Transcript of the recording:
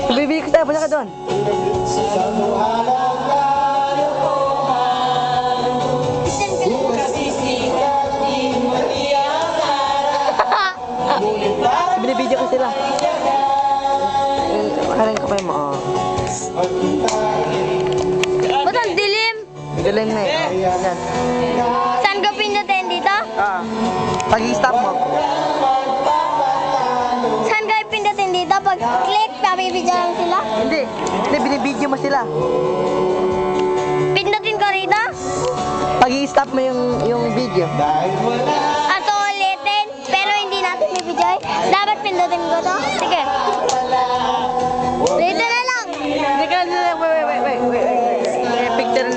Bibili ko tayo, punta ka doon. Binibidyo ko sila. Kakarin ko pa yung mo. Ba't ang dilim? Dilim na eh. Yan. Saan ka pindutin dito? Pag-i-stop mo. Saan ka pindutin dito? Pag click, pabibidyo lang sila? Hindi. Hindi, binibidyo mo sila. Pindutin ko rito? Pag-i-stop mo yung video. At ulitin, pero hindi natin bibidyo. Dapat pindutin ko to? Sige.